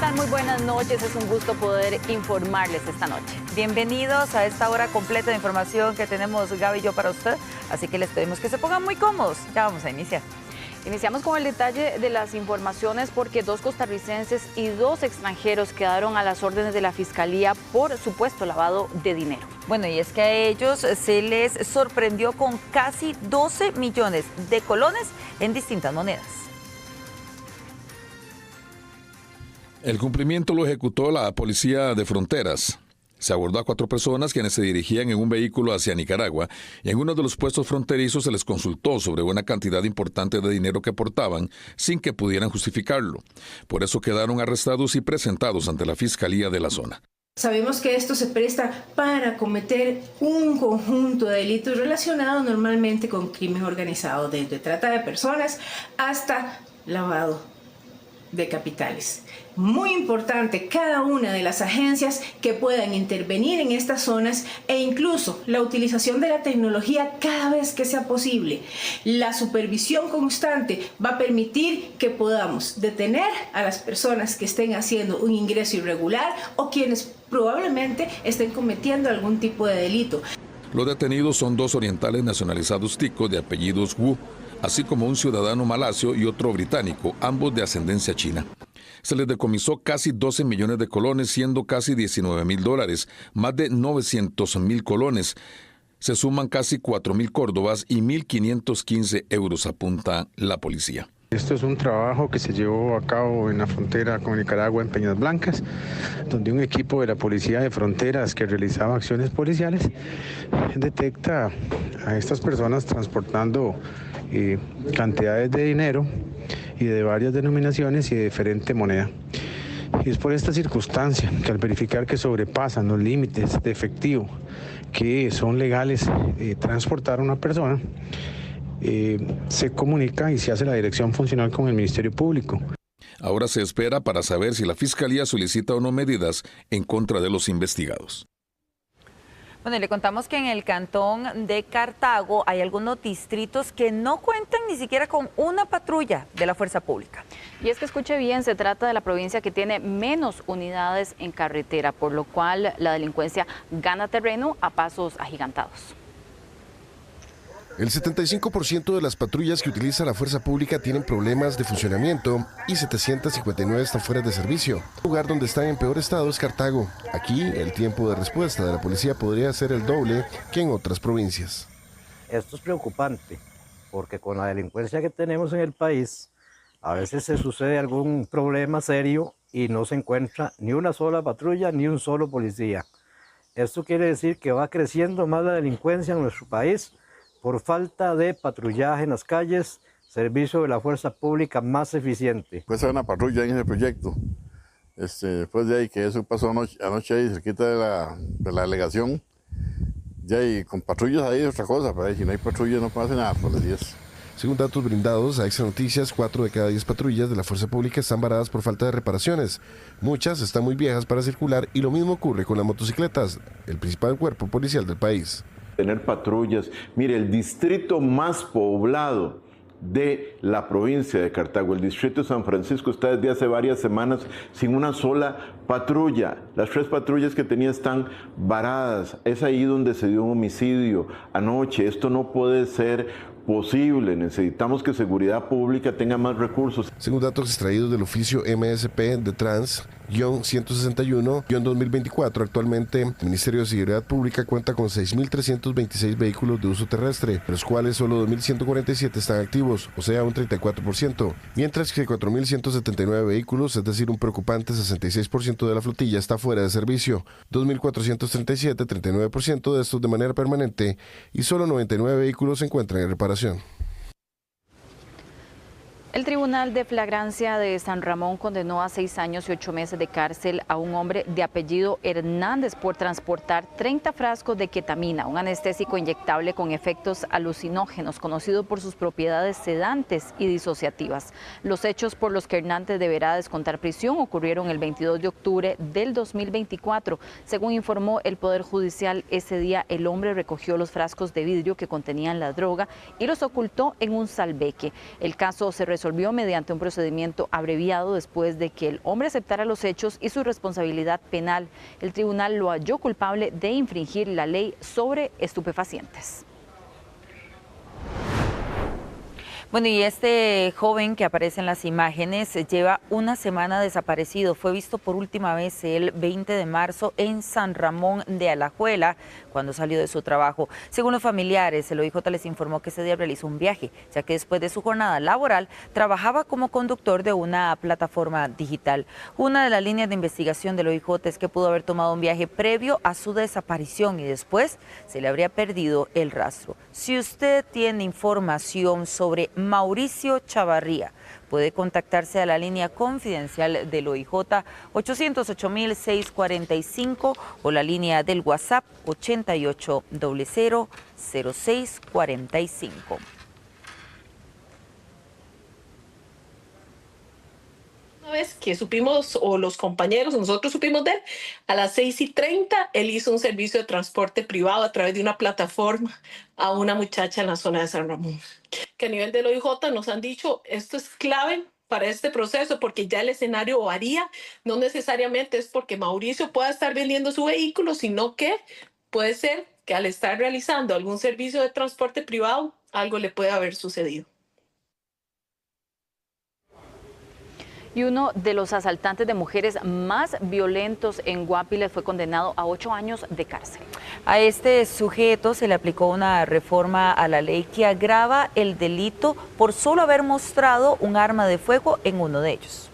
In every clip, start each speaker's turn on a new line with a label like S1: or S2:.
S1: están? Muy buenas noches, es un gusto poder informarles esta noche.
S2: Bienvenidos a esta hora completa de información que tenemos Gaby y yo para usted, así que les pedimos que se pongan muy cómodos. Ya vamos a iniciar.
S1: Iniciamos con el detalle de las informaciones porque 2 costarricenses y 2 extranjeros quedaron a las órdenes de la Fiscalía por supuesto lavado de dinero.
S2: Bueno, y es que a ellos se les sorprendió con casi 12 millones de colones en distintas monedas.
S3: El cumplimiento lo ejecutó la Policía de Fronteras. Se abordó a 4 personas quienes se dirigían en un vehículo hacia Nicaragua y en uno de los puestos fronterizos se les consultó sobre una cantidad importante de dinero que portaban sin que pudieran justificarlo. Por eso quedaron arrestados y presentados ante la Fiscalía de la zona.
S4: Sabemos que esto se presta para cometer un conjunto de delitos relacionados normalmente con crimen organizado, desde trata de personas hasta lavado de capitales. Muy importante cada una de las agencias que puedan intervenir en estas zonas e incluso la utilización de la tecnología cada vez que sea posible. La supervisión constante va a permitir que podamos detener a las personas que estén haciendo un ingreso irregular o quienes probablemente estén cometiendo algún tipo de delito.
S3: Los detenidos son 2 orientales nacionalizados ticos de apellidos Wu, así como un ciudadano malasio y otro británico, ambos de ascendencia china. Se les decomisó casi 12 millones de colones, siendo casi $19,000, más de 900,000 colones. Se suman casi 4,000 córdobas y 1.515 euros, apunta la policía.
S5: Esto es un trabajo que se llevó a cabo en la frontera con Nicaragua, en Peñas Blancas, donde un equipo de la Policía de Fronteras que realizaba acciones policiales detecta a estas personas transportando cantidades de dinero y de varias denominaciones y de diferente moneda. Y es por esta circunstancia que al verificar que sobrepasan los límites de efectivo que son legales transportar a una persona, se comunica y se hace la dirección funcional con el Ministerio Público.
S3: Ahora se espera para saber si la Fiscalía solicita o no medidas en contra de los investigados.
S2: Bueno, y le contamos que en el cantón de Cartago hay algunos distritos que no cuentan ni siquiera con una patrulla de la fuerza pública.
S1: Y es que escuche bien, se trata de la provincia que tiene menos unidades en carretera, por lo cual la delincuencia gana terreno a pasos agigantados.
S6: El 75% de las patrullas que utiliza la fuerza pública tienen problemas de funcionamiento y 759 están fuera de servicio. El lugar donde están en peor estado es Cartago. Aquí el tiempo de respuesta de la policía podría ser el doble que en otras provincias.
S7: Esto es preocupante porque con la delincuencia que tenemos en el país, a veces se sucede algún problema serio y no se encuentra ni una sola patrulla ni un solo policía. Esto quiere decir que va creciendo más la delincuencia en nuestro país por falta de patrullaje en las calles, servicio de la fuerza pública más eficiente.
S8: Pues hay una patrulla en ese proyecto. Después de ahí que eso pasó anoche ahí cerquita de la delegación, ya y con patrullas ahí es otra cosa, pero ahí, si no hay patrullas no pasa nada por los días.
S6: Según datos brindados a Extra Noticias, 4 de cada 10 patrullas de la fuerza pública están varadas por falta de reparaciones. Muchas están muy viejas para circular y lo mismo ocurre con las motocicletas, el principal cuerpo policial del país.
S9: Tener patrullas. Mire, el distrito más poblado de la provincia de Cartago, el distrito de San Francisco, está desde hace varias semanas sin una sola patrulla. Las 3 patrullas que tenía están varadas. Es ahí donde se dio un homicidio anoche. Esto no puede ser posible. Necesitamos que Seguridad Pública tenga más recursos.
S6: Según datos extraídos del oficio MSP de Trans-161-2024, actualmente el Ministerio de Seguridad Pública cuenta con 6.326 vehículos de uso terrestre, de los cuales solo 2.147 están activos, o sea un 34%, mientras que 4.179 vehículos, es decir un preocupante 66% de la flotilla, está fuera de servicio, 2.437, 39% de estos de manera permanente, y solo 99 vehículos se encuentran en reparación.
S1: El Tribunal de Flagrancia de San Ramón condenó a 6 años y 8 meses de cárcel a un hombre de apellido Hernández por transportar 30 frascos de ketamina, un anestésico inyectable con efectos alucinógenos, conocido por sus propiedades sedantes y disociativas. Los hechos por los que Hernández deberá descontar prisión ocurrieron el 22 de octubre del 2024. Según informó el Poder Judicial, ese día el hombre recogió los frascos de vidrio que contenían la droga y los ocultó en un salveque. El caso se resolvió resolvió mediante un procedimiento abreviado después de que el hombre aceptara los hechos y su responsabilidad penal. El tribunal lo halló culpable de infringir la ley sobre estupefacientes.
S2: Bueno, y este joven que aparece en las imágenes lleva una semana desaparecido. Fue visto por última vez el 20 de marzo en San Ramón de Alajuela, cuando salió de su trabajo. Según los familiares, el OIJ les informó que ese día realizó un viaje, ya que después de su jornada laboral trabajaba como conductor de una plataforma digital. Una de las líneas de investigación del OIJ es que pudo haber tomado un viaje previo a su desaparición y después se le habría perdido el rastro. Si usted tiene información sobre Mauricio Chavarría, puede contactarse a la línea confidencial del OIJ 808.645 o la línea del WhatsApp 88000645.
S10: Una vez que supimos, o los compañeros, nosotros supimos de él, a las 6:30 él hizo un servicio de transporte privado a través de una plataforma a una muchacha en la zona de San Ramón. Que a nivel del OIJ nos han dicho, esto es clave para este proceso porque ya el escenario varía, no necesariamente es porque Mauricio pueda estar vendiendo su vehículo, sino que puede ser que al estar realizando algún servicio de transporte privado, algo le puede haber sucedido.
S1: Y uno de los asaltantes de mujeres más violentos en Guápiles fue condenado a 8 años de cárcel.
S2: A este sujeto se le aplicó una reforma a la ley que agrava el delito por solo haber mostrado un arma de fuego en uno de ellos.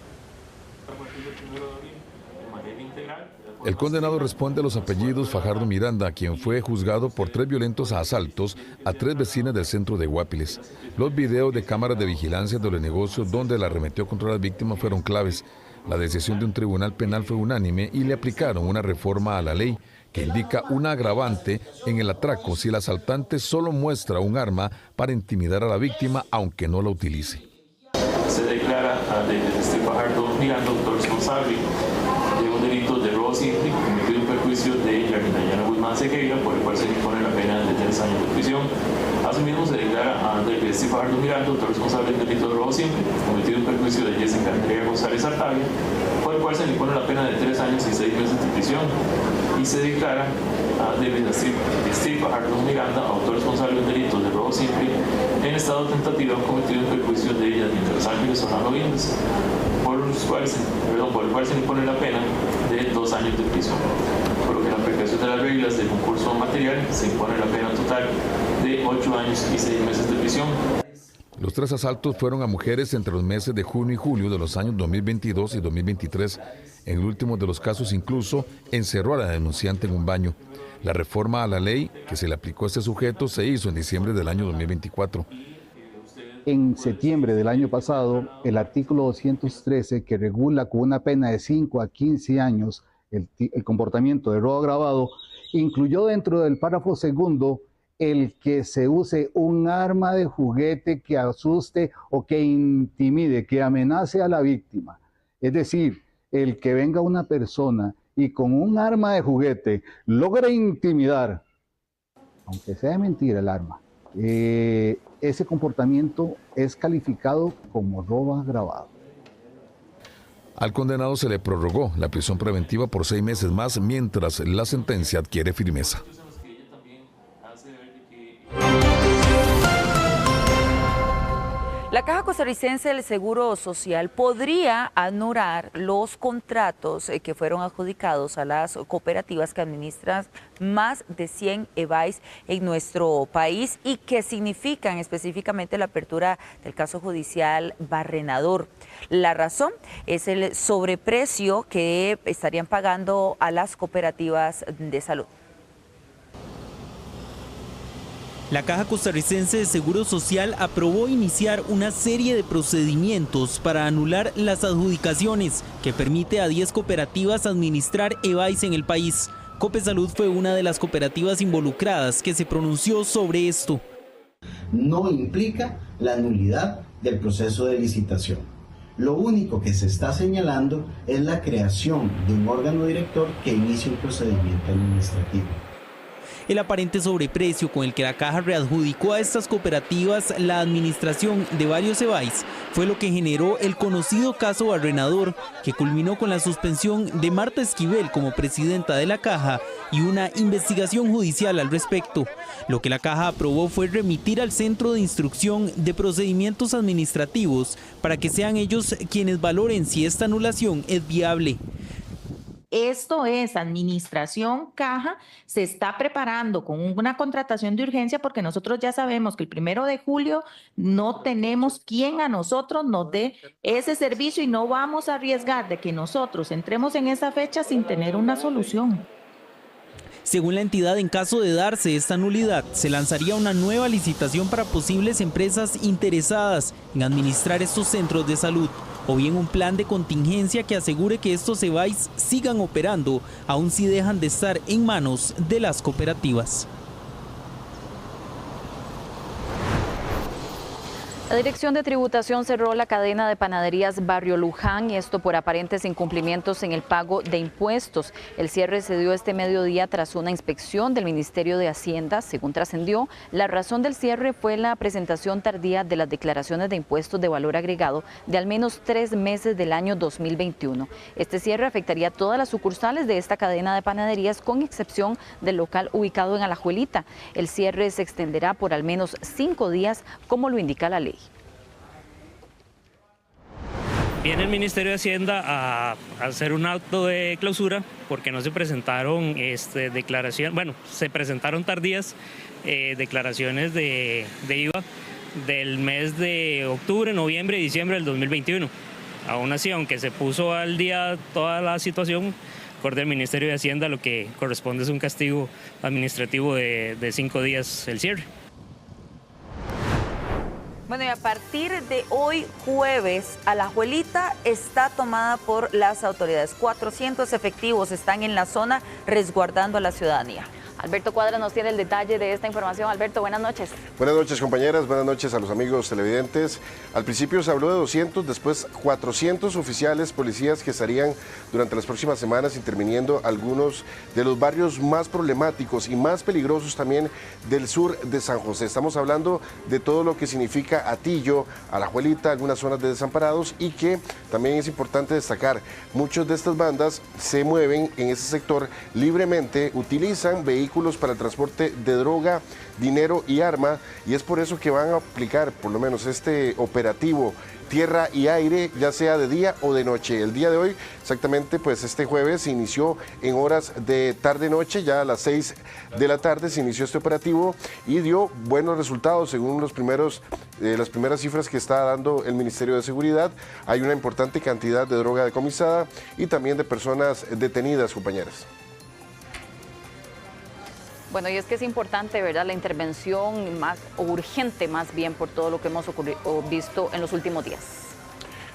S3: El condenado responde a los apellidos Fajardo Miranda, quien fue juzgado por 3 violentos asaltos a 3 vecinas del centro de Guápiles. Los videos de cámaras de vigilancia de los negocios donde la arremetió contra las víctimas fueron claves. La decisión de un tribunal penal fue unánime y le aplicaron una reforma a la ley que indica una agravante en el atraco si el asaltante solo muestra un arma para intimidar a la víctima aunque no la utilice.
S11: Se declara a Fajardo Miranda autor responsable de un delito de robo simple cometido en perjuicio de Dayana Guzmán Sequeira, por el cual se le impone la pena de 3 años de prisión. Asimismo, se declara a Andrés Fajardo Miranda autor responsable del delito de robo simple cometido en perjuicio de Jessica Andrea González Artavia, por el cual se le impone la pena de 3 años y 6 meses de prisión. Y se declara a David Fajardo Miranda autor responsable del delito de robo simple en estado tentativo cometido en perjuicio de ella, Los Ángeles Solano Vindes, por el cual se le impone la pena de 2 años de prisión. Por lo que en la aplicación de las reglas del concurso material se impone la pena total de 8 años y 6 meses de prisión.
S3: Los 3 asaltos fueron a mujeres entre los meses de junio y julio de los años 2022 y 2023. En el último de los casos incluso encerró a la denunciante en un baño. La reforma a la ley que se le aplicó a este sujeto se hizo en diciembre del año 2024.
S12: En septiembre del año pasado, el artículo 213, que regula con una pena de 5 a 15 años el comportamiento de robo agravado, incluyó dentro del párrafo segundo el que se use un arma de juguete que asuste o que intimide, que amenace a la víctima. Es decir, el que venga una persona y con un arma de juguete logre intimidar, aunque sea mentira el arma, ese comportamiento es calificado como robo agravado.
S3: Al condenado se le prorrogó la prisión preventiva por 6 meses más mientras la sentencia adquiere firmeza.
S2: La Caja Costarricense del Seguro Social podría anular los contratos que fueron adjudicados a las cooperativas que administran más de 100 EVAIS en nuestro país y que significan específicamente la apertura del caso judicial Barrenador. La razón es el sobreprecio que estarían pagando a las cooperativas de salud.
S13: La Caja Costarricense de Seguro Social aprobó iniciar una serie de procedimientos para anular las adjudicaciones que permite a 10 cooperativas administrar EVAIS en el país. Copesalud fue una de las cooperativas involucradas que se pronunció sobre esto.
S14: No implica la nulidad del proceso de licitación. Lo único que se está señalando es la creación de un órgano director que inicie un procedimiento administrativo.
S13: El aparente sobreprecio con el que la Caja readjudicó a estas cooperativas la administración de varios CEBAIS fue lo que generó el conocido caso Barrenador, que culminó con la suspensión de Marta Esquivel como presidenta de la Caja y una investigación judicial al respecto. Lo que la Caja aprobó fue remitir al Centro de Instrucción de Procedimientos Administrativos para que sean ellos quienes valoren si esta anulación es viable.
S15: Esto es administración Caja, se está preparando con una contratación de urgencia porque nosotros ya sabemos que el 1 de julio no tenemos quien a nosotros nos dé ese servicio y no vamos a arriesgar de que nosotros entremos en esa fecha sin tener una solución.
S13: Según la entidad, en caso de darse esta nulidad, se lanzaría una nueva licitación para posibles empresas interesadas en administrar estos centros de salud, o bien un plan de contingencia que asegure que estos CEBAIS sigan operando, aun si dejan de estar en manos de las cooperativas.
S1: La Dirección de Tributación cerró la cadena de panaderías Barrio Luján, y esto por aparentes incumplimientos en el pago de impuestos. El cierre se dio este mediodía tras una inspección del Ministerio de Hacienda. Según trascendió, la razón del cierre fue la presentación tardía de las declaraciones de impuestos de valor agregado de al menos 3 meses del año 2021. Este cierre afectaría a todas las sucursales de esta cadena de panaderías, con excepción del local ubicado en Alajuelita. El cierre se extenderá por al menos 5 días, como lo indica la ley.
S16: Viene el Ministerio de Hacienda a hacer un acto de clausura porque no se presentaron se presentaron tardías declaraciones de IVA del mes de octubre, noviembre y diciembre del 2021. Aún así, aunque se puso al día toda la situación, acorde al Ministerio de Hacienda, lo que corresponde es un castigo administrativo de 5 días el cierre.
S2: Bueno, y a partir de hoy jueves, Alajuelita está tomada por las autoridades. 400 efectivos están en la zona resguardando a la ciudadanía.
S1: Alberto Cuadra nos tiene el detalle de esta información. Alberto, buenas noches.
S6: Buenas noches, compañeras, buenas noches a los amigos televidentes. Al principio se habló de 200, después 400 oficiales, policías que estarían durante las próximas semanas interviniendo algunos de los barrios más problemáticos y más peligrosos también del sur de San José. Estamos hablando de todo lo que significa Atillo, Alajuelita, algunas zonas de desamparados, y que también es importante destacar, muchas de estas bandas se mueven en ese sector libremente, utilizan vehículos para el transporte de droga, dinero y arma, y es por eso que van a aplicar por lo menos este operativo tierra y aire, ya sea de día o de noche. El día de hoy, exactamente, pues este jueves se inició en horas de tarde-noche, ya a las 6 de la tarde se inició este operativo y dio buenos resultados según las primeras cifras que está dando el Ministerio de Seguridad. Hay una importante cantidad de droga decomisada y también de personas detenidas, compañeras.
S1: Bueno, y es que es importante, ¿verdad?, la intervención más urgente, más bien, por todo lo que hemos visto en los últimos días.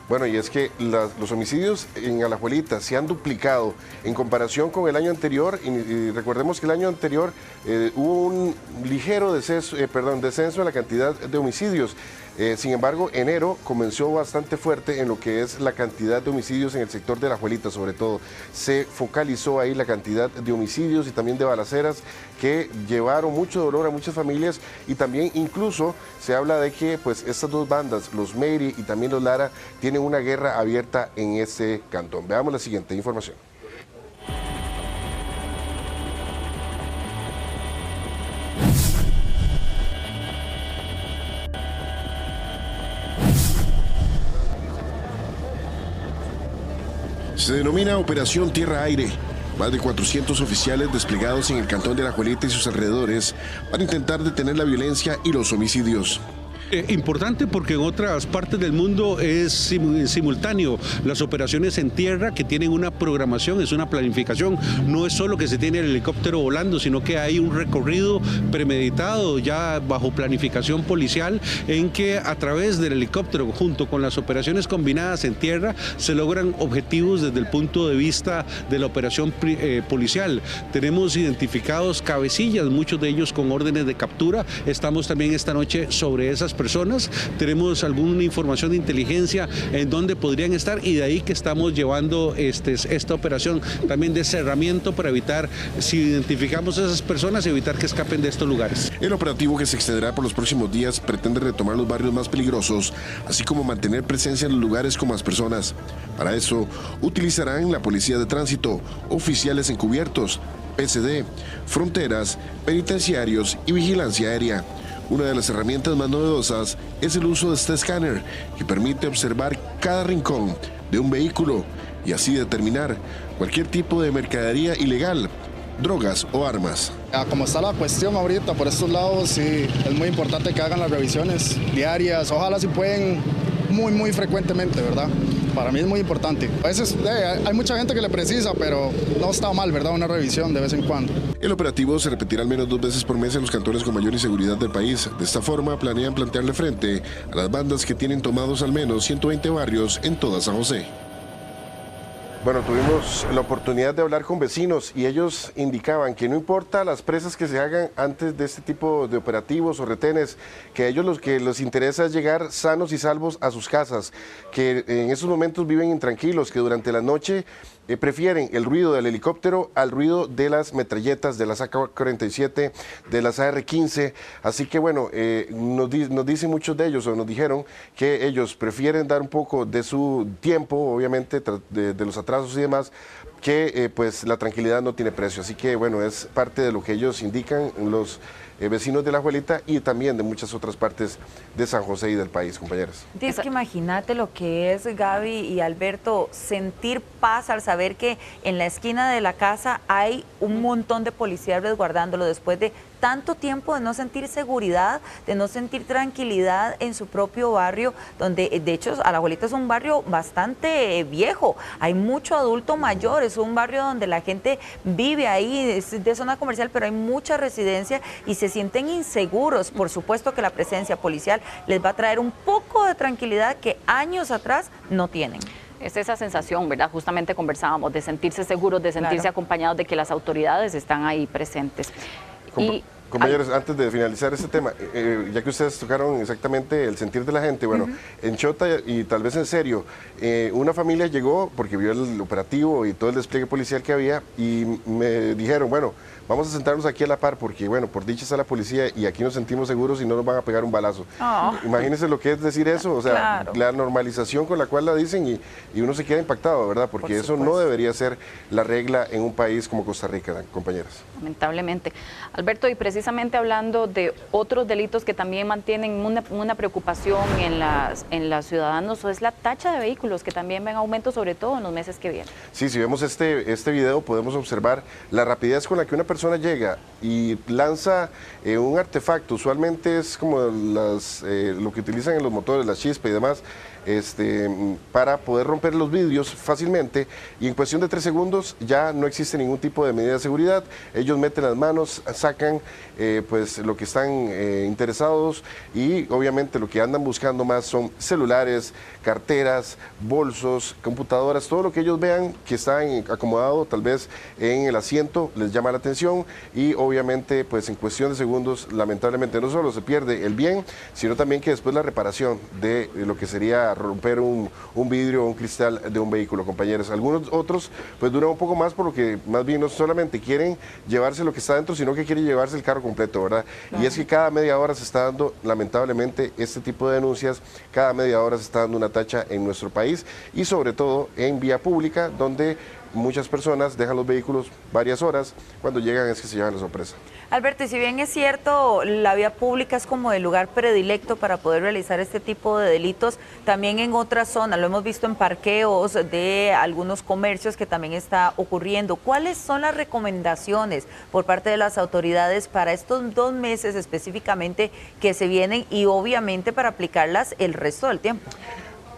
S6: Bueno, y es que los homicidios en Alajuelita se han duplicado en comparación con el año anterior, y recordemos que el año anterior hubo un ligero descenso en la cantidad de homicidios. Sin embargo, enero comenzó bastante fuerte en lo que es la cantidad de homicidios en el sector de Alajuelita, sobre todo. Se focalizó ahí la cantidad de homicidios y también de balaceras que llevaron mucho dolor a muchas familias, y también incluso se habla de que pues estas dos bandas, los Meiri y también los Lara, tienen una guerra abierta en ese cantón. Veamos la siguiente información. Se denomina Operación Tierra-Aire. Más de 400 oficiales desplegados en el cantón de Alajuelita y sus alrededores para intentar detener la violencia y los homicidios.
S17: Importante porque en otras partes del mundo es simultáneo las operaciones en tierra, que tienen una programación, es una planificación. No es solo que se tiene el helicóptero volando, sino que hay un recorrido premeditado ya bajo planificación policial, en que a través del helicóptero junto con las operaciones combinadas en tierra se logran objetivos desde el punto de vista de la operación policial. Tenemos identificados cabecillas, muchos de ellos con órdenes de captura. Estamos también esta noche sobre esas personas, tenemos alguna información de inteligencia en dónde podrían estar y de ahí que estamos llevando esta operación también de cerramiento para evitar, si identificamos a esas personas, evitar que escapen de estos lugares.
S6: El operativo, que se extenderá por los próximos días, pretende retomar los barrios más peligrosos, así como mantener presencia en los lugares con más personas. Para eso, utilizarán la policía de tránsito, oficiales encubiertos, PCD, fronteras, penitenciarios y vigilancia aérea. Una de las herramientas más novedosas es el uso de este escáner, que permite observar cada rincón de un vehículo y así determinar cualquier tipo de mercadería ilegal, drogas o armas.
S18: Como está la cuestión ahorita por estos lados, sí, es muy importante que hagan las revisiones diarias, ojalá si pueden muy frecuentemente, ¿verdad? Para mí es muy importante. A veces hay mucha gente que le precisa, pero no está mal, ¿verdad? Una revisión de vez en cuando.
S6: El operativo se repetirá al menos 2 veces por mes en los cantones con mayor inseguridad del país. De esta forma, planean plantearle frente a las bandas que tienen tomados al menos 120 barrios en toda San José. Bueno, tuvimos la oportunidad de hablar con vecinos y ellos indicaban que no importa las presas que se hagan antes de este tipo de operativos o retenes, que a ellos lo que les interesa es llegar sanos y salvos a sus casas, que en esos momentos viven intranquilos, que durante la noche prefieren el ruido del helicóptero al ruido de las metralletas, de las AK-47, de las AR-15. Así que bueno, nos dicen muchos de ellos, o nos dijeron que ellos prefieren dar un poco de su tiempo, obviamente, de los atrasos y demás, que pues la tranquilidad no tiene precio. Así que bueno, es parte de lo que ellos indican los vecinos de La Juelita y también de muchas otras partes de San José y del país, compañeras.
S2: Es que imagínate lo que es, Gaby y Alberto, sentir paz al saber que en la esquina de la casa hay un montón de policías resguardándolo después de tanto tiempo de no sentir seguridad, de no sentir tranquilidad en su propio barrio, donde de hecho Alajuelita es un barrio bastante viejo, hay mucho adulto mayor, es un barrio donde la gente vive ahí, es de zona comercial, pero hay mucha residencia y se sienten inseguros. Por supuesto que la presencia policial les va a traer un poco de tranquilidad que años atrás no tienen.
S1: Es esa sensación, ¿verdad? Justamente conversábamos de sentirse seguros, de sentirse acompañados, de que las autoridades están ahí presentes.
S6: Compañeros, antes de finalizar este tema, ya que ustedes tocaron exactamente el sentir de la gente, bueno, en Chota y tal vez en serio, una familia llegó porque vio el operativo y todo el despliegue policial que había y me dijeron, bueno, vamos a sentarnos aquí a la par porque, bueno, por dicha está la policía y aquí nos sentimos seguros y no nos van a pegar un balazo. Imagínense lo que es decir eso, o sea, la normalización con la cual la dicen y uno se queda impactado, ¿verdad? Porque eso no debería ser la regla en un país como Costa Rica, compañeras.
S1: Lamentablemente. Alberto, y precisamente hablando de otros delitos que también mantienen una preocupación en los ciudadanos, es la tacha de vehículos que también ven aumento, sobre todo en los meses que vienen.
S6: Sí, si vemos este video podemos observar la rapidez con la que una persona llega y lanza un artefacto, usualmente es como lo que utilizan en los motores, la chispa y demás, para poder romper los vidrios fácilmente y en cuestión de 3 segundos ya no existe ningún tipo de medida de seguridad. Ellos meten las manos, sacan pues lo que están interesados y obviamente lo que andan buscando más son celulares, carteras, bolsos, computadoras, todo lo que ellos vean que está acomodado tal vez en el asiento les llama la atención y obviamente pues en cuestión de segundos lamentablemente no solo se pierde el bien, sino también que después la reparación de lo que sería romper un vidrio o un cristal de un vehículo, compañeros. Algunos otros pues duran un poco más por lo que más bien no solamente quieren llevarse lo que está dentro, sino que quieren llevarse el carro completo, ¿verdad? Claro. Y es que cada media hora se está dando, lamentablemente, este tipo de denuncias, cada media hora se está dando una tacha en nuestro país y sobre todo en vía pública, donde muchas personas dejan los vehículos varias horas, cuando llegan es que se llevan la sorpresa.
S2: Alberto, y si bien es cierto, la vía pública es como el lugar predilecto para poder realizar este tipo de delitos, también en otras zonas, lo hemos visto en parqueos de algunos comercios que también está ocurriendo. ¿Cuáles son las recomendaciones por parte de las autoridades para estos 2 meses específicamente que se vienen y obviamente para aplicarlas el resto del tiempo?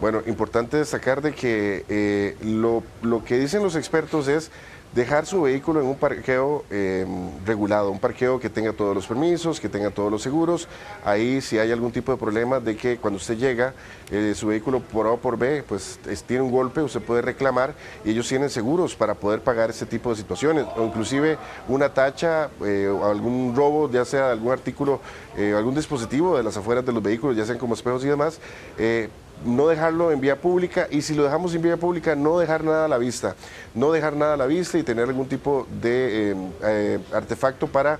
S6: Bueno, importante destacar de que lo que dicen los expertos es dejar su vehículo en un parqueo regulado, un parqueo que tenga todos los permisos, que tenga todos los seguros. Ahí si hay algún tipo de problema de que cuando usted llega, su vehículo por A o por B, pues tiene un golpe, usted puede reclamar y ellos tienen seguros para poder pagar este tipo de situaciones, o inclusive una tacha o algún robo, ya sea algún artículo
S19: algún dispositivo de las afueras de los vehículos, ya sean como espejos y demás, no dejarlo en vía pública, y si lo dejamos en vía pública, no dejar nada a la vista, y tener algún tipo de artefacto para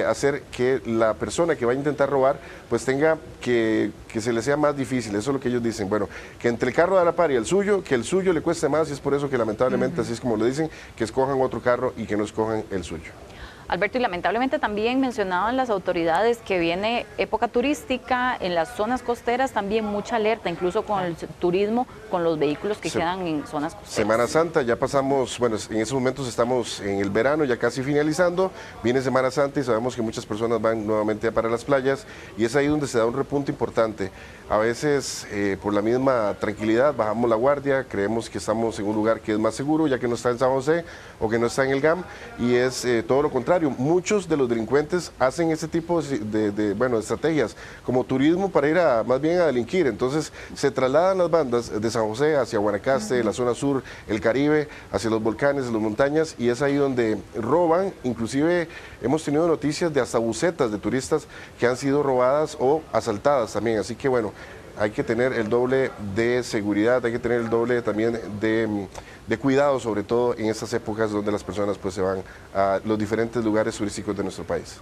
S19: hacer que la persona que va a intentar robar pues tenga que se le sea más difícil. Eso es lo que ellos dicen, bueno, que entre el carro de la par y el suyo, que el suyo le cueste más, y es por eso que lamentablemente, así es como lo dicen, que escojan otro carro y que no escojan el suyo.
S1: Alberto, y lamentablemente también mencionaban las autoridades que viene época turística, en las zonas costeras también mucha alerta, incluso con el turismo, con los vehículos que quedan en zonas costeras.
S19: Semana Santa, ya pasamos, bueno, en esos momentos estamos en el verano, ya casi finalizando, viene Semana Santa y sabemos que muchas personas van nuevamente para las playas, y es ahí donde se da un repunte importante. A veces, por la misma tranquilidad, bajamos la guardia, creemos que estamos en un lugar que es más seguro, ya que no está en San José o que no está en el GAM, y es todo lo contrario. Muchos de los delincuentes hacen ese tipo de estrategias, como turismo para ir más bien a delinquir. Entonces, se trasladan las bandas de San José hacia Guanacaste, la zona sur, el Caribe, hacia los volcanes, las montañas, y es ahí donde roban. Inclusive hemos tenido noticias de hasta bucetas de turistas que han sido robadas o asaltadas también. Así que bueno, hay que tener el doble de seguridad, hay que tener el doble también de cuidado, sobre todo en estas épocas donde las personas pues se van a los diferentes lugares turísticos de nuestro país.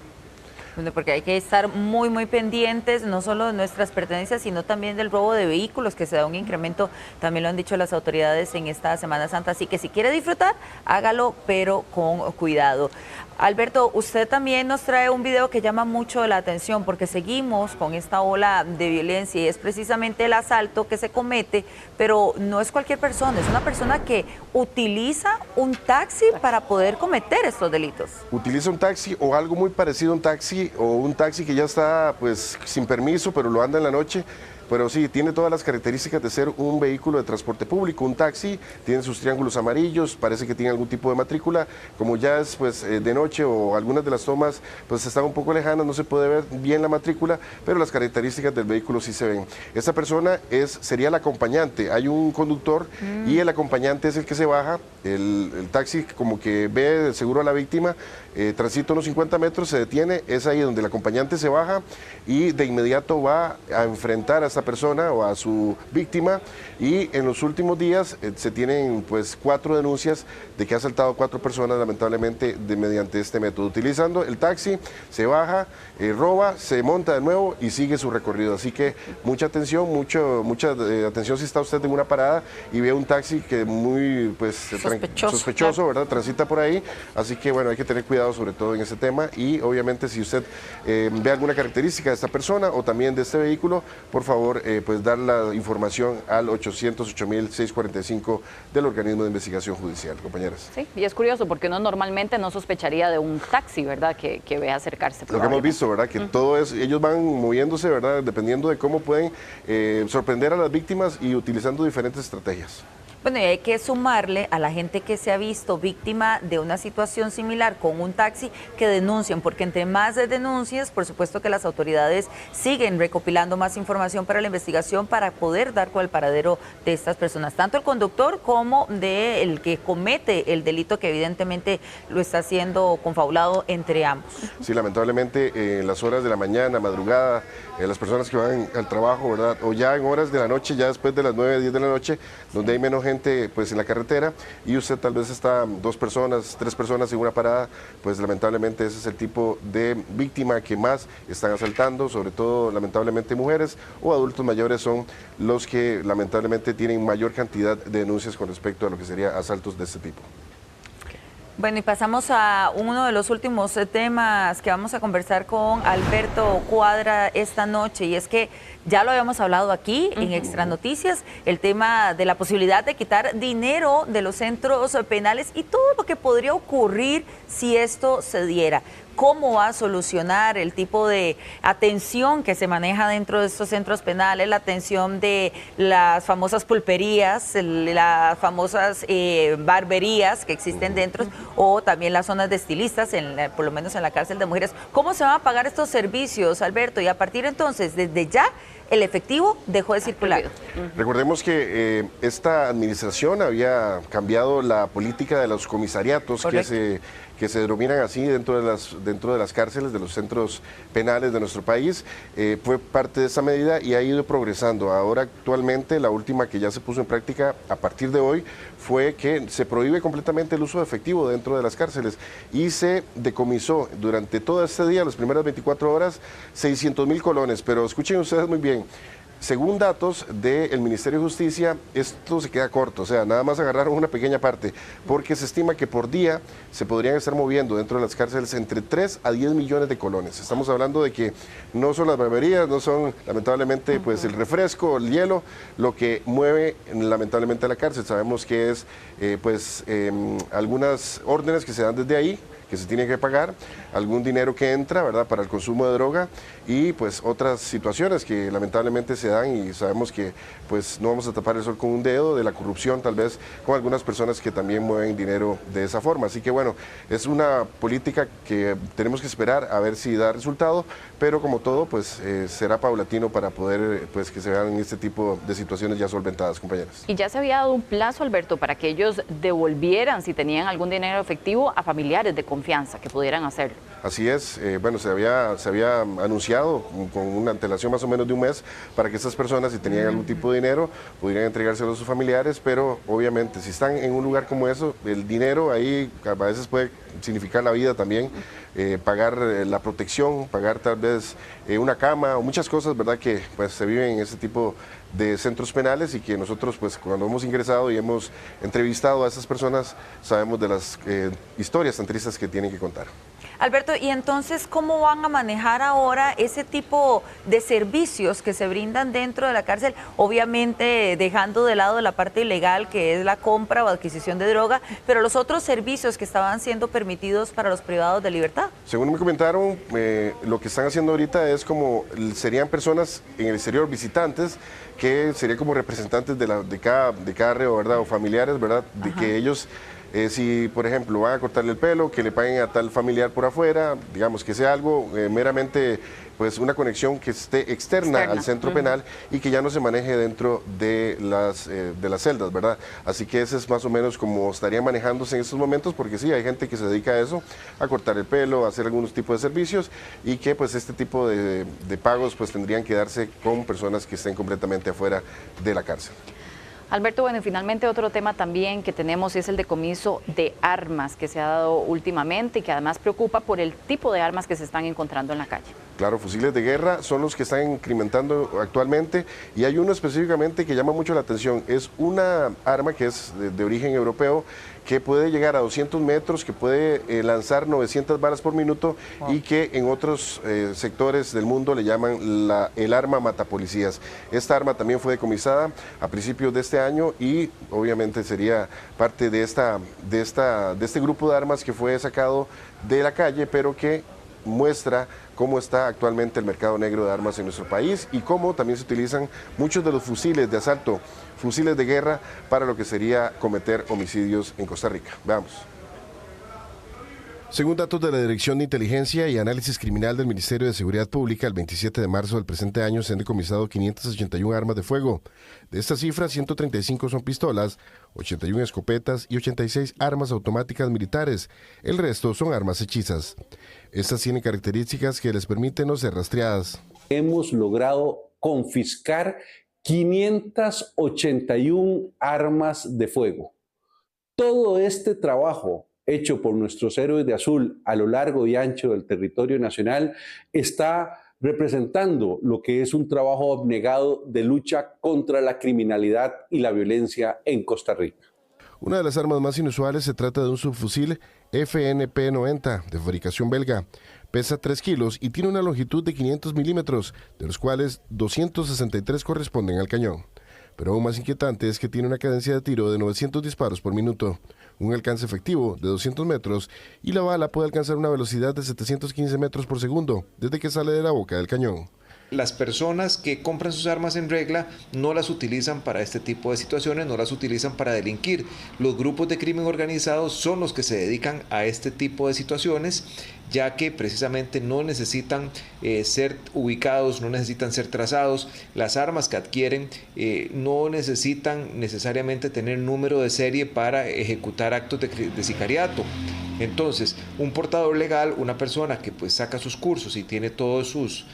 S2: Bueno, porque hay que estar muy, muy pendientes, no solo de nuestras pertenencias, sino también del robo de vehículos, que se da un incremento, también lo han dicho las autoridades en esta Semana Santa. Así que si quiere disfrutar, hágalo, pero con cuidado. Alberto, usted también nos trae un video que llama mucho la atención, porque seguimos con esta ola de violencia, y es precisamente el asalto que se comete, pero no es cualquier persona, es una persona que utiliza un taxi para poder cometer estos delitos.
S19: Utiliza un taxi o algo muy parecido a un taxi, o un taxi que ya está pues sin permiso, pero lo anda en la noche. Pero sí, tiene todas las características de ser un vehículo de transporte público, un taxi, tiene sus triángulos amarillos, parece que tiene algún tipo de matrícula. Como ya es pues de noche, o algunas de las tomas pues están un poco lejanas, no se puede ver bien la matrícula, pero las características del vehículo sí se ven. Esta persona sería el acompañante, hay un conductor y el acompañante es el que se baja. El taxi como que ve seguro a la víctima, transita unos 50 metros, se detiene, es ahí donde el acompañante se baja y de inmediato va a enfrentar a esta persona o a su víctima, y en los últimos días se tienen pues 4 denuncias de que ha asaltado a 4 personas lamentablemente mediante este método. Utilizando el taxi, se baja, roba, se monta de nuevo y sigue su recorrido. Así que mucha atención, mucha atención si está usted en una parada y ve un taxi que muy pues sospechoso, ¿verdad? Transita por ahí, así que bueno, hay que tener cuidado sobre todo en ese tema, y obviamente si usted ve alguna característica de esta persona o también de este vehículo, por favor pues dar la información al 800-8645 del organismo de investigación judicial, compañeras.
S1: Sí, y es curioso porque uno normalmente no sospecharía de un taxi, ¿verdad? Que ve acercarse.
S19: Lo que hemos visto, ¿verdad? Que todo es, ellos van moviéndose, ¿verdad? Dependiendo de cómo pueden sorprender a las víctimas y utilizando diferentes estrategias.
S2: Bueno, y hay que sumarle a la gente que se ha visto víctima de una situación similar con un taxi que denuncien, porque entre más denuncias, por supuesto que las autoridades siguen recopilando más información para la investigación para poder dar con el paradero de estas personas, tanto el conductor como del que comete el delito, que evidentemente lo está haciendo confabulado entre ambos.
S19: Sí, lamentablemente en las horas de la mañana, madrugada, las personas que van al trabajo, ¿verdad? O ya en horas de la noche, ya después de las 9, 10 de la noche, donde hay menos gente pues en la carretera, y usted tal vez está 2 personas, 3 personas en una parada, pues lamentablemente ese es el tipo de víctima que más están asaltando, sobre todo lamentablemente mujeres o adultos mayores son los que lamentablemente tienen mayor cantidad de denuncias con respecto a lo que sería asaltos de este tipo.
S2: Bueno, y pasamos a uno de los últimos temas que vamos a conversar con Alberto Cuadra esta noche, y es que ya lo habíamos hablado aquí en Extra Noticias, el tema de la posibilidad de quitar dinero de los centros penales y todo lo que podría ocurrir si esto se diera. ¿Cómo va a solucionar el tipo de atención que se maneja dentro de estos centros penales, la atención de las famosas pulperías, las famosas barberías que existen dentro, o también las zonas de estilistas, por lo menos en la cárcel de mujeres? ¿Cómo se van a pagar estos servicios, Alberto? Y a partir entonces, desde ya, el efectivo dejó de circular.
S19: Recordemos que esta administración había cambiado la política de los comisariatos que se denominan así dentro de las cárceles, de los centros penales de nuestro país. Fue parte de esa medida y ha ido progresando. Ahora actualmente la última que ya se puso en práctica a partir de hoy fue que se prohíbe completamente el uso de efectivo dentro de las cárceles y se decomisó durante todo este día, las primeras 24 horas, 600,000 colones. Pero escuchen ustedes muy bien. Según datos del Ministerio de Justicia, esto se queda corto, o sea, nada más agarraron una pequeña parte, porque se estima que por día se podrían estar moviendo dentro de las cárceles entre 3 a 10 millones de colones. Estamos hablando de que no son las barberías, no son lamentablemente pues el refresco, el hielo, lo que mueve lamentablemente a la cárcel. Sabemos que es algunas órdenes que se dan desde ahí, que se tiene que pagar, algún dinero que entra, ¿verdad?, para el consumo de droga y pues otras situaciones que lamentablemente se dan y sabemos que pues no vamos a tapar el sol con un dedo de la corrupción, tal vez con algunas personas que también mueven dinero de esa forma. Así que bueno, es una política que tenemos que esperar a ver si da resultado, pero como todo pues será paulatino para poder pues que se vean este tipo de situaciones ya solventadas, compañeras.
S1: Y ya se había dado un plazo, Alberto, para que ellos devolvieran, si tenían algún dinero efectivo, a familiares de confianza que pudieran hacerlo.
S19: Así es, bueno, se había anunciado con una antelación más o menos de un mes para que estas personas, si tenían algún tipo de dinero, pudieran entregárselo a sus familiares, pero obviamente si están en un lugar como eso, el dinero ahí a veces puede significar la vida también, pagar la protección, pagar tal vez una cama o muchas cosas, ¿verdad?, que pues se viven en ese tipo de centros penales y que nosotros pues cuando hemos ingresado y hemos entrevistado a esas personas sabemos de las historias tan tristes que tienen que contar.
S2: Alberto, ¿y entonces cómo van a manejar ahora ese tipo de servicios que se brindan dentro de la cárcel? Obviamente dejando de lado la parte ilegal que es la compra o adquisición de droga, pero los otros servicios que estaban siendo permitidos para los privados de libertad.
S19: Según me comentaron, lo que están haciendo ahorita es como, serían personas en el exterior, visitantes, que serían como representantes de cada reo, ¿verdad?, o familiares, ¿verdad?, de que ellos... si, por ejemplo, van a cortarle el pelo, que le paguen a tal familiar por afuera, digamos que sea algo meramente, pues una conexión que esté externa al centro penal y que ya no se maneje dentro de las celdas, ¿verdad? Así que ese es más o menos como estaría manejándose en estos momentos, porque sí, hay gente que se dedica a eso, a cortar el pelo, a hacer algunos tipos de servicios y que pues este tipo de pagos pues tendrían que darse con personas que estén completamente afuera de la cárcel.
S1: Alberto, bueno, y finalmente otro tema también que tenemos es el decomiso de armas que se ha dado últimamente y que además preocupa por el tipo de armas que se están encontrando en la calle.
S19: Claro, fusiles de guerra son los que están incrementando actualmente y hay uno específicamente que llama mucho la atención. Es una arma que es de origen europeo que puede llegar a 200 metros, que puede lanzar 900 balas por minuto y que en otros sectores del mundo le llaman el arma matapolicías. Esta arma también fue decomisada a principios de este año y obviamente sería parte de este grupo de armas que fue sacado de la calle, pero que muestra cómo está actualmente el mercado negro de armas en nuestro país y cómo también se utilizan muchos de los fusiles de asalto, fusiles de guerra para lo que sería cometer homicidios en Costa Rica. Veamos. Según datos de la Dirección de Inteligencia y Análisis Criminal del Ministerio de Seguridad Pública, el 27 de marzo del presente año se han decomisado 581 armas de fuego. De esta cifra, 135 son pistolas, 81 escopetas y 86 armas automáticas militares. El resto son armas hechizas. Estas tienen características que les permiten no ser rastreadas.
S20: Hemos logrado confiscar 581 armas de fuego. Todo este trabajo hecho por nuestros héroes de azul a lo largo y ancho del territorio nacional está representando lo que es un trabajo abnegado de lucha contra la criminalidad y la violencia en Costa Rica.
S19: Una de las armas más inusuales se trata de un subfusil FNP-90 de fabricación belga. Pesa 3 kilos y tiene una longitud de 500 milímetros, de los cuales 263 corresponden al cañón. Pero aún más inquietante es que tiene una cadencia de tiro de 900 disparos por minuto, un alcance efectivo de 200 metros y la bala puede alcanzar una velocidad de 715 metros por segundo desde que sale de la boca del cañón.
S21: Las personas que compran sus armas en regla no las utilizan para este tipo de situaciones, no las utilizan para delinquir. Los grupos de crimen organizado son los que se dedican a este tipo de situaciones ya que precisamente no necesitan ser ubicados, no necesitan ser trazados. Las armas que adquieren no necesitan necesariamente tener número de serie para ejecutar actos de sicariato. Entonces, un portador legal, una persona que pues saca sus cursos y tiene todos sus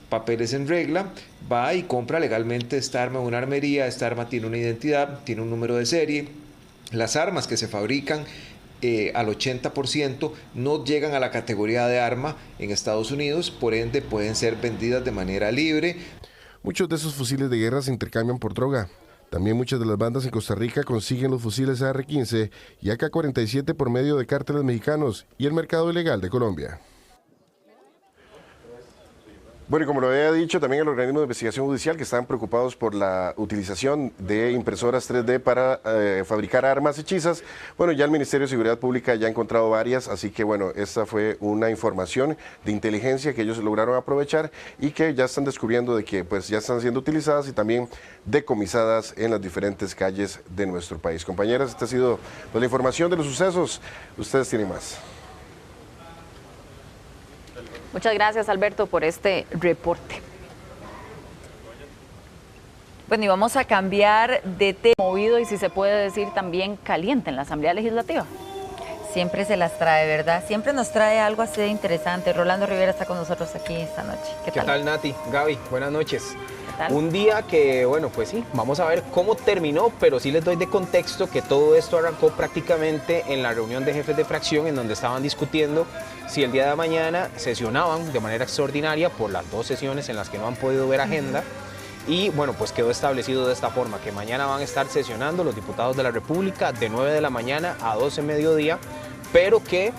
S21: papeles en regla, va y compra legalmente esta arma en una armería. Esta arma tiene una identidad, tiene un número de serie. Las armas que se fabrican al 80% no llegan a la categoría de arma en Estados Unidos, por ende pueden ser vendidas de manera libre.
S6: Muchos de esos fusiles de guerra se intercambian por droga. También muchas de las bandas en Costa Rica consiguen los fusiles AR-15 y AK-47 por medio de cárteles mexicanos y el mercado ilegal de Colombia. Bueno, y como lo había dicho también el organismo de investigación judicial, que están preocupados por la utilización de impresoras 3D para fabricar armas hechizas. Bueno, ya el Ministerio de Seguridad Pública ya ha encontrado varias, así que bueno, esta fue una información de inteligencia que ellos lograron aprovechar y que ya están descubriendo de que pues ya están siendo utilizadas y también decomisadas en las diferentes calles de nuestro país. Compañeras, esta ha sido pues, la información de los sucesos. Ustedes tienen más.
S1: Muchas gracias, Alberto, por este reporte.
S2: Bueno, y vamos a cambiar de tema.
S1: Movido y, si se puede decir, también caliente en la Asamblea Legislativa.
S2: Siempre se las trae, ¿verdad? Siempre nos trae algo así de interesante. Rolando Rivera está con nosotros aquí esta noche.
S4: ¿Qué tal, Nati? Gaby, buenas noches. Un día que, bueno, pues sí, vamos a ver cómo terminó, pero sí les doy de contexto que todo esto arrancó prácticamente en la reunión de jefes de fracción, en donde estaban discutiendo si el día de mañana sesionaban de manera extraordinaria por las 2 sesiones en las que no han podido ver agenda. Y bueno, pues quedó establecido de esta forma, que mañana van a estar sesionando los diputados de la República de 9 de la mañana a 12 mediodía, pero que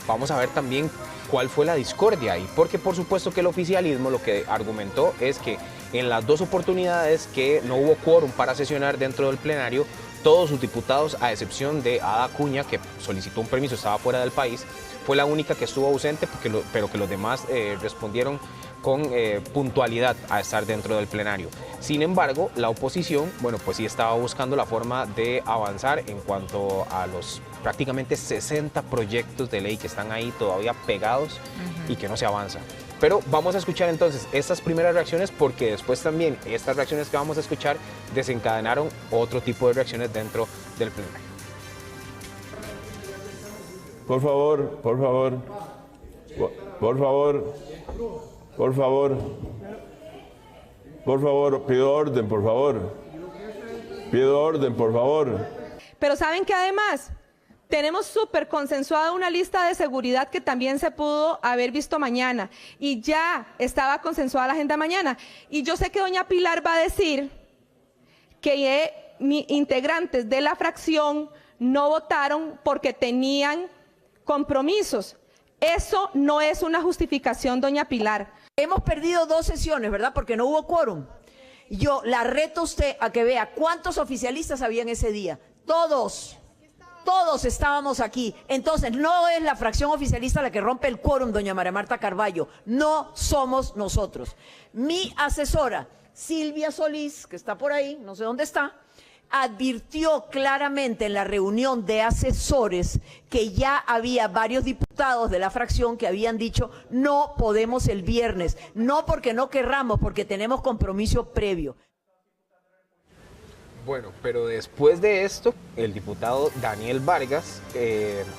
S4: vamos a ver también cuál fue la discordia ahí, porque por supuesto que el oficialismo lo que argumentó es que en las 2 oportunidades que no hubo quórum para sesionar dentro del plenario, todos sus diputados, a excepción de Ada Acuña, que solicitó un permiso, estaba fuera del país, fue la única que estuvo ausente, pero que los demás respondieron con puntualidad a estar dentro del plenario. Sin embargo, la oposición, bueno, pues sí estaba buscando la forma de avanzar en cuanto a los prácticamente 60 proyectos de ley que están ahí todavía pegados y que no se avanzan. Pero vamos a escuchar entonces estas primeras reacciones, porque después también estas reacciones que vamos a escuchar desencadenaron otro tipo de reacciones dentro del plenario.
S22: Por favor, por favor, por favor, por favor, por favor, pido orden, por favor, pido orden, por favor.
S23: Pero ¿saben que además tenemos súper consensuada una lista de seguridad que también se pudo haber visto mañana y ya estaba consensuada la agenda mañana? Y yo sé que doña Pilar va a decir que integrantes de la fracción no votaron porque tenían compromisos. Eso no es una justificación, doña Pilar.
S24: Hemos perdido 2 sesiones, ¿verdad? Porque no hubo quórum. Yo la reto a usted a que vea cuántos oficialistas habían ese día. Todos estábamos aquí. Entonces, no es la fracción oficialista la que rompe el quórum, doña María Marta Carballo. No somos nosotros. Mi asesora, Silvia Solís, que está por ahí, no sé dónde está, advirtió claramente en la reunión de asesores que ya había varios diputados de la fracción que habían dicho no podemos el viernes, no porque no querramos, porque tenemos compromiso previo.
S4: Bueno, pero después de esto, el diputado Daniel Vargas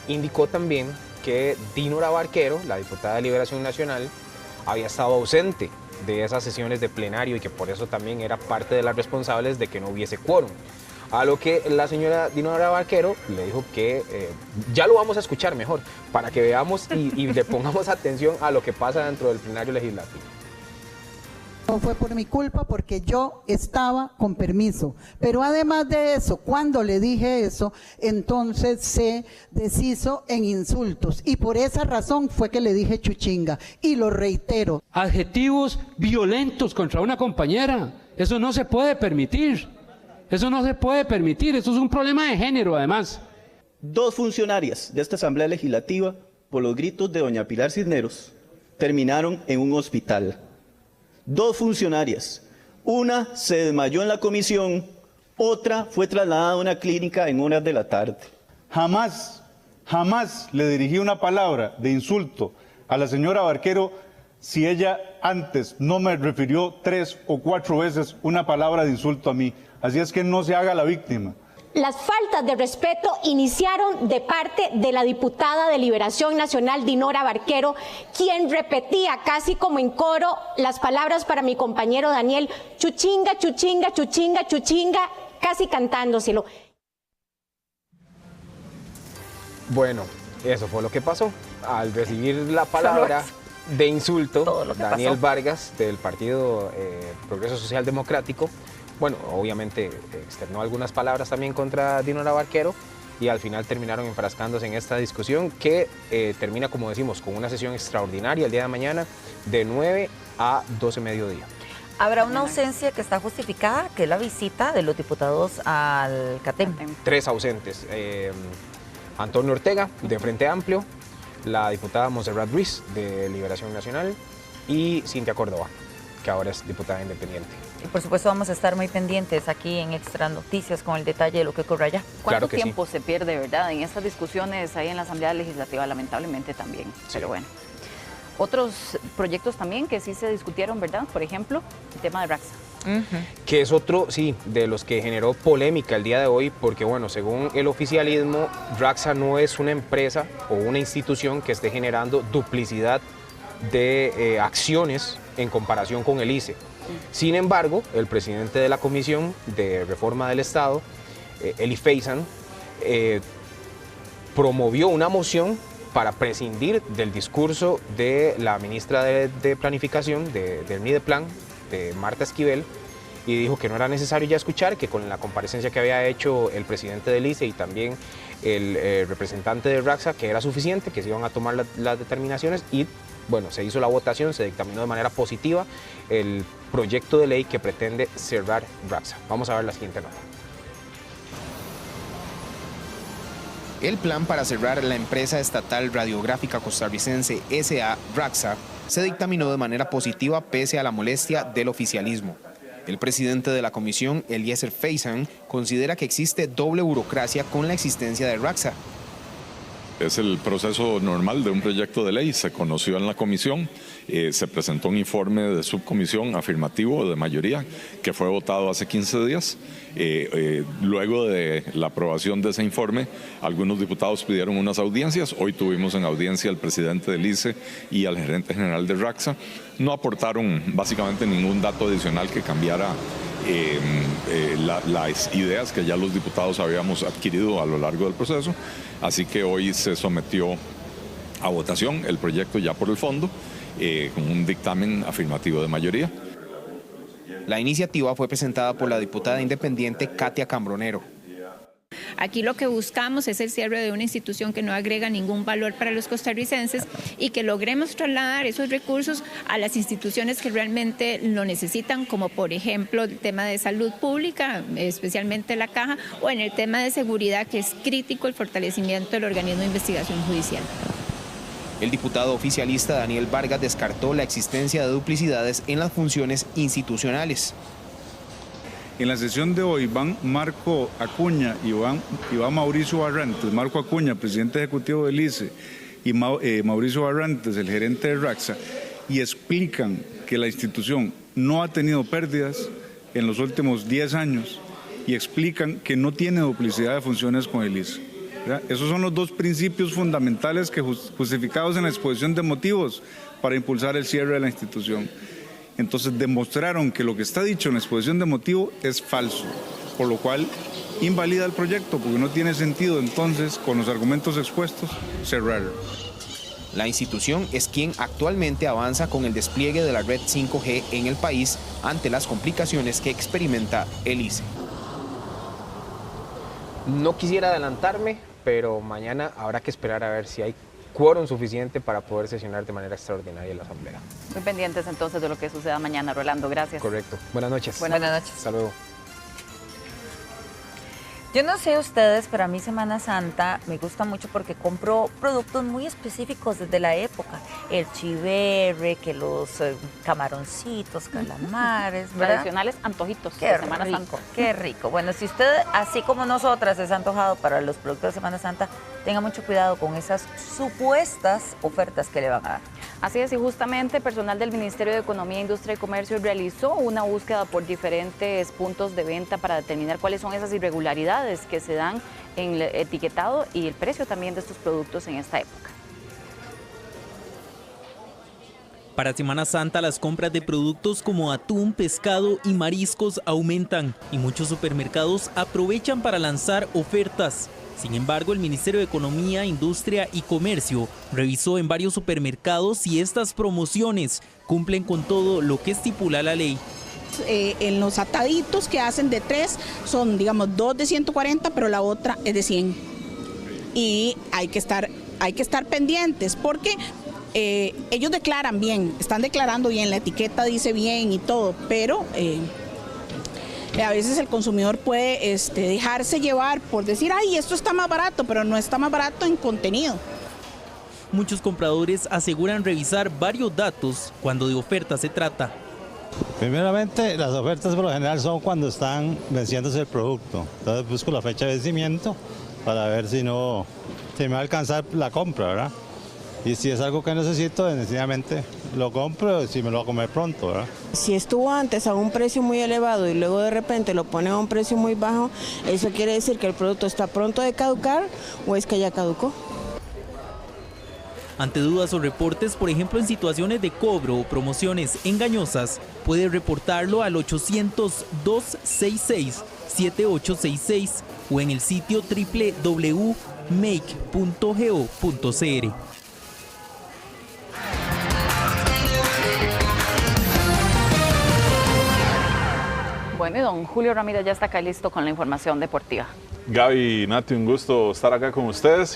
S4: indicó también que Dinora Barquero, la diputada de Liberación Nacional, había estado ausente de esas sesiones de plenario y que por eso también era parte de las responsables de que no hubiese quórum. A lo que la señora Dinora Barquero le dijo que ya lo vamos a escuchar mejor, para que veamos y le pongamos atención a lo que pasa dentro del plenario legislativo.
S25: No fue por mi culpa, porque yo estaba con permiso. Pero además de eso, cuando le dije eso, entonces se deshizo en insultos. Y por esa razón fue que le dije chuchinga. Y lo reitero.
S26: Adjetivos violentos contra una compañera. Eso no se puede permitir. Eso no se puede permitir. Eso es un problema de género, además.
S27: 2 funcionarias de esta Asamblea Legislativa, por los gritos de doña Pilar Cisneros, terminaron en un hospital. 2 funcionarias, una se desmayó en la comisión, otra fue trasladada a una clínica en horas de la tarde.
S5: Jamás le dirigí una palabra de insulto a la señora Barquero si ella antes no me refirió 3 o 4 veces una palabra de insulto a mí. Así es que no se haga la víctima.
S7: Las faltas de respeto iniciaron de parte de la diputada de Liberación Nacional, Dinora Barquero, quien repetía casi como en coro las palabras para mi compañero Daniel, chuchinga, chuchinga, chuchinga, chuchinga, casi cantándoselo.
S4: Bueno, eso fue lo que pasó. Al recibir la palabra de insulto, Daniel Vargas, del Partido Progreso Social Democrático, bueno, obviamente externó algunas palabras también contra Dinora Barquero y al final terminaron enfrascándose en esta discusión que termina, como decimos, con una sesión extraordinaria el día de mañana de 9 a 12 mediodía.
S2: Habrá una ausencia que está justificada, que es la visita de los diputados al CATEM.
S4: 3 ausentes. Antonio Ortega, de Frente Amplio, la diputada Montserrat Ruiz, de Liberación Nacional, y Cintia Córdoba, que ahora es diputada independiente.
S2: Y por supuesto vamos a estar muy pendientes aquí en Extra Noticias con el detalle de lo que ocurre allá.
S1: ¿Cuánto tiempo se pierde, verdad, en estas discusiones ahí en la Asamblea Legislativa? Lamentablemente también, pero bueno. Otros proyectos también que sí se discutieron, ¿verdad? Por ejemplo, el tema de Raxa.
S4: Que es otro, sí, de los que generó polémica el día de hoy, porque bueno, según el oficialismo, Raxa no es una empresa o una institución que esté generando duplicidad de acciones en comparación con el ICE. Sin embargo, el presidente de la Comisión de Reforma del Estado, Eli Feizan, promovió una moción para prescindir del discurso de la ministra de Planificación, del Mideplan, de Marta Esquivel, y dijo que no era necesario ya escuchar, que con la comparecencia que había hecho el presidente del ICE y también el representante de Raxa, que era suficiente, que se iban a tomar las determinaciones y bueno, se hizo la votación, se dictaminó de manera positiva el proyecto de ley que pretende cerrar Raxa. Vamos a ver la siguiente nota.
S8: El plan para cerrar la empresa estatal radiográfica costarricense S.A. Raxa se dictaminó de manera positiva pese a la molestia del oficialismo. El presidente de la comisión, Eliezer Feizan, considera que existe doble burocracia con la existencia de Raxa.
S9: Es el proceso normal de un proyecto de ley, se conoció en la comisión, se presentó un informe de subcomisión afirmativo de mayoría que fue votado hace 15 días. Luego de la aprobación de ese informe, algunos diputados pidieron unas audiencias. Hoy tuvimos en audiencia al presidente del ICE y al gerente general de Raxa. No aportaron básicamente ningún dato adicional que cambiara las ideas que ya los diputados habíamos adquirido a lo largo del proceso, así que hoy se sometió a votación el proyecto ya por el fondo, con un dictamen afirmativo de mayoría.
S8: La iniciativa fue presentada por la diputada independiente Katia Cambronero.
S10: Aquí lo que buscamos es el cierre de una institución que no agrega ningún valor para los costarricenses y que logremos trasladar esos recursos a las instituciones que realmente lo necesitan, como por ejemplo el tema de salud pública, especialmente la Caja, o en el tema de seguridad, que es crítico el fortalecimiento del organismo de investigación judicial.
S8: El diputado oficialista Daniel Vargas descartó la existencia de duplicidades en las funciones institucionales.
S5: En la sesión de hoy van Marco Acuña y van Mauricio Barrantes. Marco Acuña, presidente ejecutivo del ICE, y Mauricio Barrantes, el gerente de Raxa, y explican que la institución no ha tenido pérdidas en los últimos 10 años y explican que no tiene duplicidad de funciones con el ICE. ¿Verdad? Esos son los dos principios fundamentales que justificados en la exposición de motivos para impulsar el cierre de la institución. Entonces demostraron que lo que está dicho en la exposición de motivo es falso, por lo cual invalida el proyecto, porque no tiene sentido entonces, con los argumentos expuestos, cerrarlo.
S8: La institución es quien actualmente avanza con el despliegue de la red 5G en el país ante las complicaciones que experimenta el ICE.
S4: No quisiera adelantarme, pero mañana habrá que esperar a ver si hay quórum suficiente para poder sesionar de manera extraordinaria la Asamblea.
S1: Muy pendientes entonces de lo que suceda mañana, Rolando. Gracias.
S4: Correcto. Buenas noches.
S2: Buenas noches.
S4: Hasta luego.
S2: Yo no sé ustedes, pero a mí Semana Santa me gusta mucho porque compro productos muy específicos desde la época. El chiverre, que los camaroncitos, calamares, ¿verdad?
S1: Tradicionales antojitos
S2: de
S1: Semana Santa.
S2: Qué rico. Bueno, si usted, así como nosotras, es antojado para los productos de Semana Santa, tenga mucho cuidado con esas supuestas ofertas que le van a dar.
S1: Así es, y justamente personal del Ministerio de Economía, Industria y Comercio realizó una búsqueda por diferentes puntos de venta para determinar cuáles son esas irregularidades que se dan en el etiquetado y el precio también de estos productos en esta época.
S3: Para Semana Santa, las compras de productos como atún, pescado y mariscos aumentan y muchos supermercados aprovechan para lanzar ofertas. Sin embargo, el Ministerio de Economía, Industria y Comercio revisó en varios supermercados si estas promociones cumplen con todo lo que estipula la ley.
S11: En los ataditos que hacen de 3 son, digamos, 2 de 140, pero la otra es de 100. Y hay que estar pendientes porque ellos declaran bien, están declarando bien, la etiqueta dice bien y todo, pero a veces el consumidor puede dejarse llevar por decir, ay, esto está más barato, pero no está más barato en contenido.
S3: Muchos compradores aseguran revisar varios datos cuando de oferta se trata.
S12: Primeramente, las ofertas por lo general son cuando están venciéndose el producto. Entonces busco la fecha de vencimiento para ver si me va a alcanzar la compra, ¿verdad? Y si es algo que necesito, definitivamente lo compro si me lo voy a comer pronto, ¿verdad?
S13: Si estuvo antes a un precio muy elevado y luego de repente lo pone a un precio muy bajo, ¿eso quiere decir que el producto está pronto de caducar o es que ya caducó?
S3: Ante dudas o reportes, por ejemplo en situaciones de cobro o promociones engañosas, puede reportarlo al 800-266-7866 o en el sitio www.make.go.cr.
S1: Bueno, y don Julio Ramírez ya está acá listo con la información deportiva.
S14: Gaby y Nati, un gusto estar acá con ustedes.